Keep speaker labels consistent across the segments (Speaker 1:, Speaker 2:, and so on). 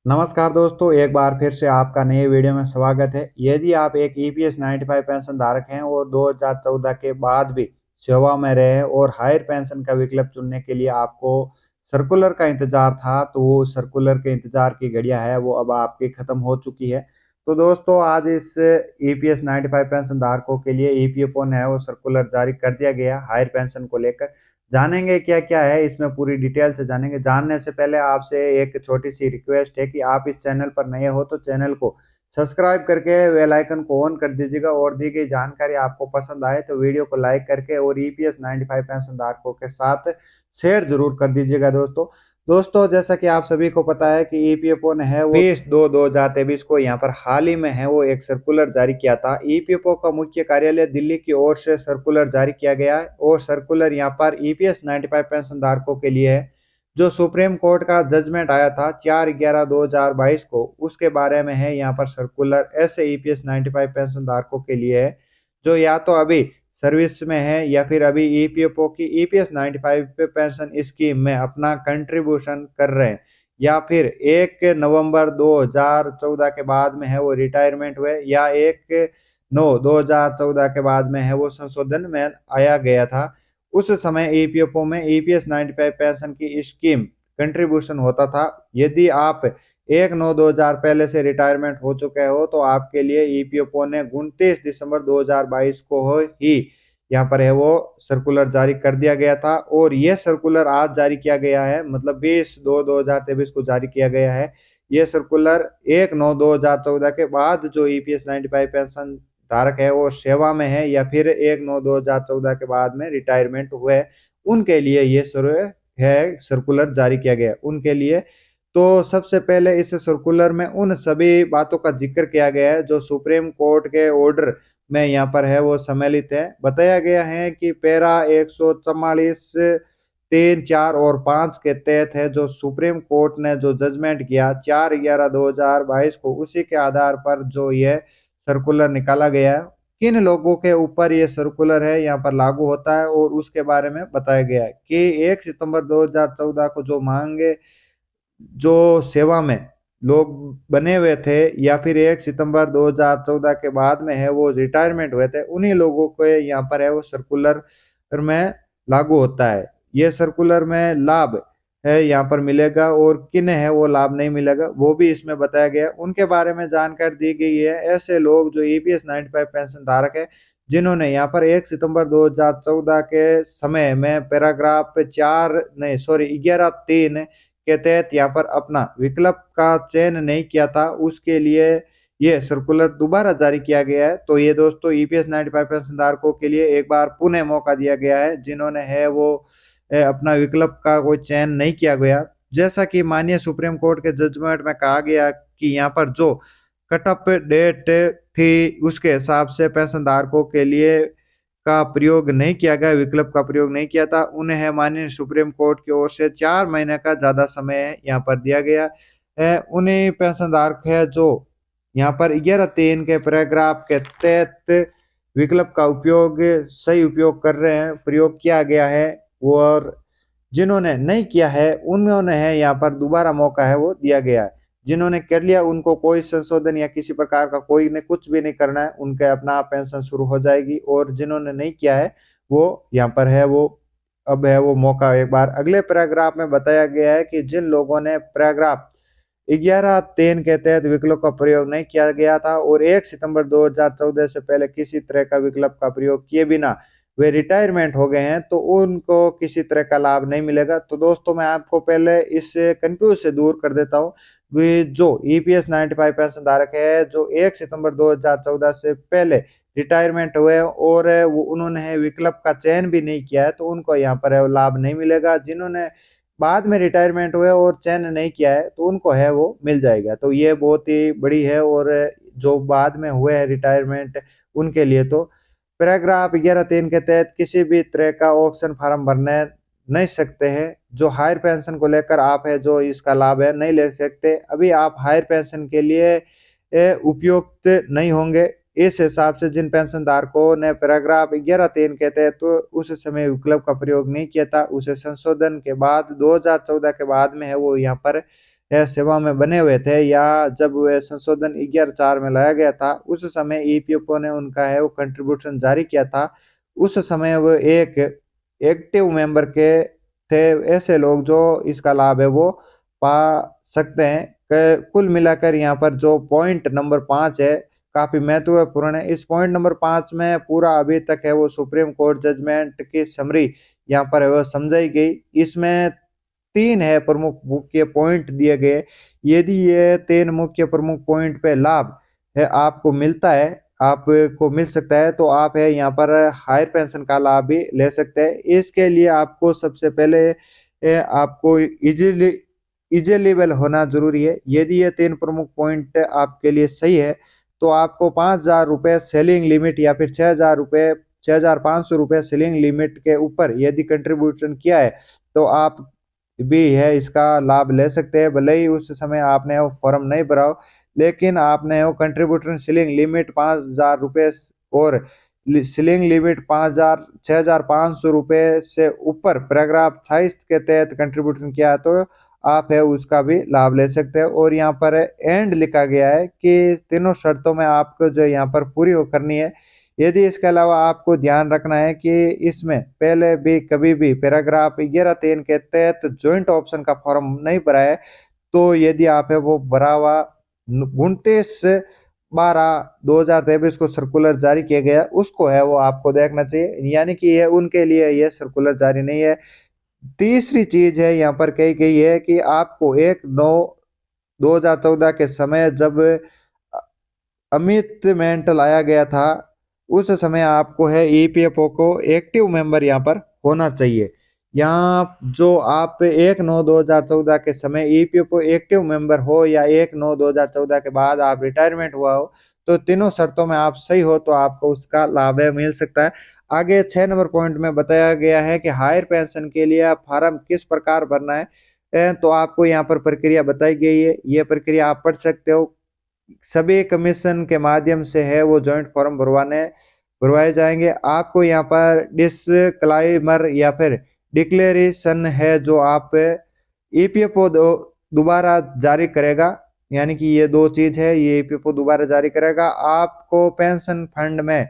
Speaker 1: नमस्कार दोस्तों, एक बार फिर से आपका नए वीडियो में स्वागत है। यदि आप एक ईपीएस 95 पेंशन धारक हैं और 2014 के बाद भी सेवा में रहे और हायर पेंशन का विकल्प चुनने के लिए आपको सर्कुलर का इंतजार था, तो वो सर्कुलर के इंतजार की घड़ियां है वो अब आपकी खत्म हो चुकी है। तो दोस्तों, आज इस ईपीएस 95 पेंशन धारकों के लिए ईपीएफओ ने वो सर्कुलर जारी कर दिया गया हायर पेंशन को लेकर। जानेंगे क्या क्या है इसमें, पूरी डिटेल से जानेंगे। जानने से पहले आपसे एक छोटी सी रिक्वेस्ट है कि आप इस चैनल पर नए हो तो चैनल को सब्सक्राइब करके बेल आइकन को ऑन कर दीजिएगा, और दी गई जानकारी आपको पसंद आए तो वीडियो को लाइक करके और ईपीएस 95 पेंशन धारकों के साथ शेयर जरूर कर दीजिएगा। दोस्तों, जैसा कि आप सभी को पता है कि ईपीएफओ ने है वो 20/2/2023 को यहाँ पर हाल ही में है वो एक सर्कुलर जारी किया था। ईपीएफओ का मुख्य कार्यालय दिल्ली की ओर से सर्कुलर जारी किया गया है, और सर्कुलर यहाँ पर ईपीएस 95 पेंशन धारकों के लिए है। जो सुप्रीम कोर्ट का जजमेंट आया था 4/11/2022 को, उसके बारे में है यहाँ पर सर्कुलर। ऐसे ईपीएस 95 पेंशन धारकों के लिए है जो या तो अभी सर्विस में है या फिर अभी ईपीएफओ की ईपीएस 95 पे पेंशन स्कीम में अपना कंट्रीब्यूशन कर रहे हैं, या फिर 1 नवंबर 2014 के बाद में है वो रिटायरमेंट हुए, या 1/9/2014 के बाद में है वो संशोधन में आया गया था। उस समय ईपीएफओ में ईपीएस 95 पेंशन की स्कीम कंट्रीब्यूशन होता था। यदि आप 1/9/2000 पहले से रिटायरमेंट हो चुके हो तो आपके लिए ईपीएफओ ने 29 दिसंबर 2022 को ही यहाँ पर है वो सर्कुलर जारी कर दिया गया था, और ये सर्कुलर आज जारी किया गया है, मतलब 20/2/2023 को जारी किया गया है। ये सर्कुलर 1/9/2014 के बाद जो ईपीएस 95 पेंशन धारक है वो सेवा में है या फिर 1/9/2014 के बाद में रिटायरमेंट हुए, उनके लिए ये सर्कुलर जारी किया गया उनके लिए। तो सबसे पहले इस सर्कुलर में उन सभी बातों का जिक्र किया गया है जो सुप्रीम कोर्ट के ऑर्डर में यहाँ पर है वो सम्मिलित है। बताया गया है कि पैरा 144 3, 4 और 5 के तहत है जो सुप्रीम कोर्ट ने जो जजमेंट किया 4/11/2022 को, उसी के आधार पर जो ये सर्कुलर निकाला गया है। किन लोगों के ऊपर ये सर्कुलर है यहाँ पर लागू होता है, और उसके बारे में बताया गया है कि 1 सितंबर 2014 को जो मांगे जो सेवा में लोग बने हुए थे, या फिर 1 सितंबर 2014 के बाद में है वो रिटायरमेंट हुए थे, उन्हीं लोगों को यहाँ पर है वो सर्कुलर में लागू होता है। ये सर्कुलर में लाभ है यहाँ पर मिलेगा, और किन है वो लाभ नहीं मिलेगा वो भी इसमें बताया गया, उनके बारे में जानकारी दी गई है। ऐसे लोग जो ईपीएस 95 पेंशन धारक है जिन्होंने यहाँ पर 1 सितंबर 2014 के समय में पैराग्राफ 4 नहीं सॉरी 11(3) के तहत यहाँ पर अपना विकल्प का चयन नहीं किया था, उसके लिए ये सर्कुलर दोबारा जारी किया गया है। तो ये दोस्तों ईपीएस 95 पेंशन धारकों के लिए एक बार पुनः मौका दिया गया है जिन्होंने है वो अपना विकल्प का कोई चयन नहीं किया गया। जैसा कि माननीय सुप्रीम कोर्ट के जजमेंट में कहा गया कि यहाँ पर जो कट ऑफ डेट थी उसके हिसाब से पेंशन धारकों के लिए का प्रयोग नहीं किया गया, विकल्प का प्रयोग नहीं किया था, उन्हें माननीय सुप्रीम कोर्ट की ओर से 4 महीने का ज्यादा समय यहाँ पर दिया गया है। उन्हीं पेंशनधारक है जो यहाँ पर 11(3) के पैराग्राफ के तहत विकल्प का उपयोग सही उपयोग कर रहे हैं, प्रयोग किया गया है, और जिन्होंने नहीं किया है उन्होंने है यहाँ पर दोबारा मौका है वो दिया गया है। जिन्होंने कर लिया उनको कोई संशोधन या किसी प्रकार का कोई ने कुछ भी नहीं करना है, उनके अपना पेंशन शुरू हो जाएगी, और जिन्होंने नहीं किया है वो यहाँ पर है वो अब है वो मौका एक बार। अगले पैराग्राफ में बताया गया है कि जिन लोगों ने पैराग्राफ 11(3) के तहत विकल्प का प्रयोग नहीं किया गया था और 1 सितंबर 2014 से पहले किसी तरह का विकल्प का प्रयोग किए बिना वे रिटायरमेंट हो गए हैं, तो उनको किसी तरह का लाभ नहीं मिलेगा। तो दोस्तों, मैं आपको पहले इस कंफ्यूज से दूर कर देता हूँ कि जो ईपीएस 95 पेंशन धारक है जो 1 सितंबर 2014 से पहले रिटायरमेंट हुए और वो उन्होंने विकल्प का चयन भी नहीं किया है, तो उनको यहाँ पर लाभ नहीं मिलेगा। जिन्होंने बाद में रिटायरमेंट हुए और चयन नहीं किया है तो उनको है वो मिल जाएगा। तो ये बहुत ही बड़ी है, और जो बाद में हुए हैं रिटायरमेंट उनके लिए तो पैराग्राफ 11(3) के तहत किसी भी तरह का ऑक्शन फार्म भरने नहीं सकते हैं। जो हायर पेंशन को लेकर आप है जो इसका लाभ है नहीं ले सकते, अभी आप हायर पेंशन के लिए उपयुक्त नहीं होंगे। इस हिसाब से जिन पेंशन धारकों ने पैराग्राफ 11(3) के तहत तो उस समय विकल्प का प्रयोग नहीं किया था, उसे संशोधन के बाद 2014 के बाद में है वो यहाँ पर सेवा में बने हुए थे, या जब वे संशोधन 11(4) में लाया गया था, उस समय ईपीएफओ ने उनका है वो कंट्रीब्यूशन जारी किया था। उस समय वो एक एक्टिव मेंबर के थे, ऐसे लोग जो इसका लाभ है वो पा सकते हैं। कुल मिलाकर यहाँ पर जो पॉइंट नंबर 5 है काफी महत्वपूर्ण है। इस पॉइंट नंबर 5 में पूरा अभी तक है वो सुप्रीम कोर्ट जजमेंट की समरी यहाँ पर है वो समझाई गई। इसमें 3 है प्रमुख मुख्य पॉइंट दिए गए। यदि ये 3 मुख्य प्रमुख पॉइंट पे लाभ है आपको मिलता है, आपको मिल सकता है, तो आप है यहाँ पर हायर पेंशन का लाभ भी ले सकते हैं। इसके लिए आपको सबसे पहले आपको इजीली इजिलेबल होना जरूरी है। यदि ये 3 प्रमुख पॉइंट आपके लिए सही है तो आपको 5,000 रुपये सेलिंग लिमिट या फिर 6,000 रुपये 6,500 रुपये सेलिंग लिमिट के ऊपर यदि कंट्रीब्यूशन किया है तो आप भी है इसका लाभ ले सकते हैं। भले ही उस समय आपने वो फॉर्म नहीं भरा हो, लेकिन आपने वो कंट्रीब्यूशन सीलिंग लिमिट 5,000 रुपये और सीलिंग लिमिट 6,500 रुपये से ऊपर पैराग्राफ 28 के तहत कंट्रीब्यूशन किया है तो आप है उसका भी लाभ ले सकते हैं। और यहाँ पर एंड लिखा गया है कि तीनों शर्तों में आपको जो यहाँ पर पूरी हो करनी है। यदि इसके अलावा आपको ध्यान रखना है कि इसमें पहले भी कभी भी पैराग्राफ 11(3) के तहत ज्वाइंट ऑप्शन का फॉर्म नहीं भरा है, तो यदि आप है वो भरा हुआ 29/12/2023 को सर्कुलर जारी किया गया उसको है वो आपको देखना चाहिए, यानी कि ये उनके लिए ये सर्कुलर जारी नहीं है। तीसरी चीज है यहाँ पर कही गई है कि आपको 1/9/2014 के समय जब अमितमेंट लाया गया था उस समय आपको है ईपीएफओ को एक्टिव मेंबर यहाँ पर होना चाहिए। यहाँ जो आप 1/9/2014 के समय ईपीएफओ एक्टिव मेंबर हो या 1/9/2014 के बाद आप रिटायरमेंट हुआ हो, तो तीनों शर्तों में आप सही हो तो आपको उसका लाभ है मिल सकता है। आगे 6 नंबर पॉइंट में बताया गया है कि हायर पेंशन के लिए आप फॉर्म किस प्रकार भरना है। तो आपको यहाँ पर प्रक्रिया बताई गई है, ये प्रक्रिया आप पढ़ सकते हो। सभी कमीशन के माध्यम से है वो जॉइंट फॉर्म भरवाए जाएंगे। आपको यहाँ पर डिस्क्लाइमर या फिर डिक्लेरेशन है जो आप ईपीएफओ दोबारा जारी करेगा, यानी कि ये दो चीज है, ये ईपीएफओ दोबारा जारी करेगा। आपको पेंशन फंड में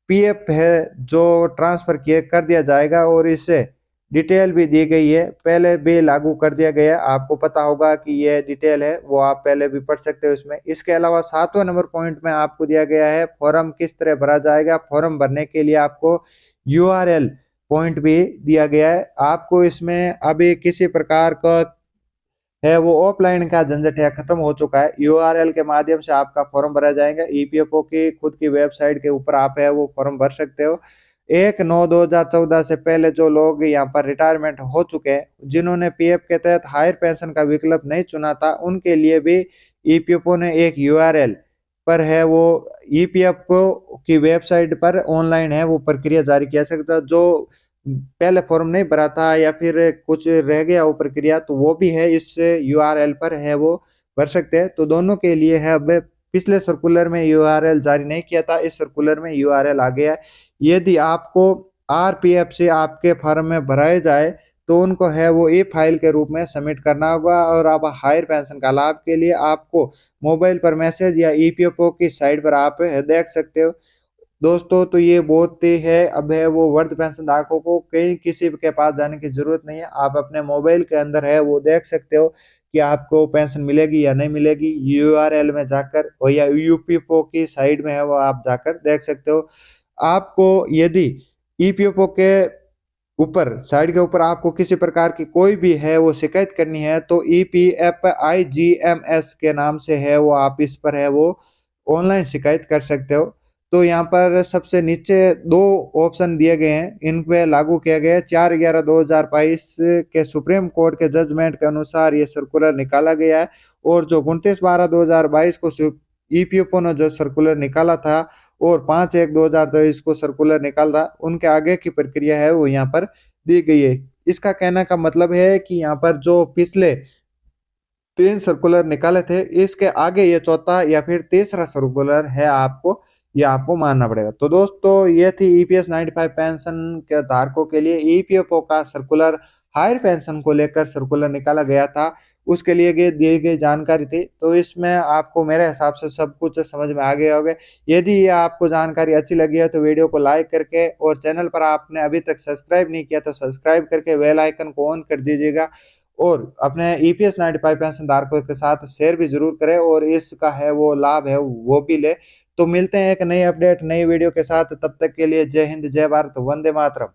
Speaker 1: पीएफ है जो ट्रांसफर किए कर दिया जाएगा और इससे डिटेल भी दी गई है, पहले भी लागू कर दिया गया। आपको पता होगा कि ये डिटेल है वो आप पहले भी पढ़ सकते हो इसमें। इसके अलावा 7वें नंबर पॉइंट में आपको दिया गया है फॉर्म किस तरह भरा जाएगा। फॉर्म भरने के लिए आपको यूआरएल पॉइंट भी दिया गया है। आपको इसमें अभी किसी प्रकार का है वो ऑफलाइन का झंझट है खत्म हो चुका है। यूआरएल के माध्यम से आपका फॉर्म भरा जाएगा। ईपीएफओ की खुद की वेबसाइट के ऊपर आप है वो फॉर्म भर सकते हो। 1/9/2014 से पहले जो लोग यहाँ पर रिटायरमेंट हो चुके हैं, जिन्होंने पीएफ के तहत हायर पेंशन का विकल्प नहीं चुना था, उनके लिए भी ईपीएफओ ने एक यूआरएल पर है वो ईपीएफओ की वेबसाइट पर ऑनलाइन है वो प्रक्रिया जारी किया सकता है। जो पहले फॉर्म नहीं भरा था या फिर कुछ रह गया वो प्रक्रिया, तो वो भी है इस यूआरएल पर है वो भर सकते हैं। तो दोनों के लिए है। अब पिछले सर्कुलर में यूआरएल जारी नहीं किया था, इस सर्कुलर में यूआरएल आ गया है। यदि आपको आरपीएफ से आपके फॉर्म में भराए जाए तो उनको है वो ई फाइल के रूप में सबमिट करना होगा। और आप हायर पेंशन का लाभ के लिए आपको मोबाइल पर मैसेज या ईपीएफओ की साइट पर आप देख सकते हो। दोस्तों तो ये बहुत ही है, अब है वो वृद्ध पेंशन धारकों को कहीं किसी के पास जाने की जरूरत नहीं है। आप अपने मोबाइल के अंदर है वो देख सकते हो कि आपको पेंशन मिलेगी या नहीं मिलेगी। यूआरएल में जाकर और या यूपीएफओ की साइड में है वो आप जाकर देख सकते हो। आपको यदि ईपीएफओ के ऊपर साइड के ऊपर आपको किसी प्रकार की कोई भी है वो शिकायत करनी है तो EPFIGMS के नाम से है वो आप इस पर है वो ऑनलाइन शिकायत कर सकते हो। तो यहाँ पर सबसे नीचे दो ऑप्शन दिए गए हैं, इन पे लागू किया गया है। 4/11/2022 के सुप्रीम कोर्ट के जजमेंट के अनुसार ये सर्कुलर निकाला गया है। और जो 29/12/2022 को ईपीएफओ ने जो सर्कुलर निकाला था और 5/1/2023 को सर्कुलर निकाला था, उनके आगे की प्रक्रिया है वो यहाँ पर दी गई है। इसका कहने का मतलब है कि यहाँ पर जो पिछले 3 सर्कुलर निकाले थे, इसके आगे ये चौथा या फिर तीसरा सर्कुलर है आपको, ये आपको मानना पड़ेगा। तो दोस्तों ये थी ईपीएस 95 पेंशन के धारकों के लिए ईपीएफओ का सर्कुलर, हायर पेंशन को लेकर सर्कुलर निकाला गया था। उसके लिए दी गई जानकारी थी। तो इसमें आपको मेरे हिसाब से सब कुछ समझ में आ गया होगा। यदि ये आपको जानकारी अच्छी लगी है तो वीडियो को लाइक करके, और चैनल पर आपने अभी तक सब्सक्राइब नहीं किया तो सब्सक्राइब करके बेल आइकन को ऑन कर दीजिएगा, और अपने ईपीएस 95 पेंशन धारकों के साथ शेयर भी जरूर करें, और इसका है वो लाभ है वो भी ले। तो मिलते हैं एक नई अपडेट नई वीडियो के साथ, तब तक के लिए जय हिंद, जय भारत, वंदे मातरम।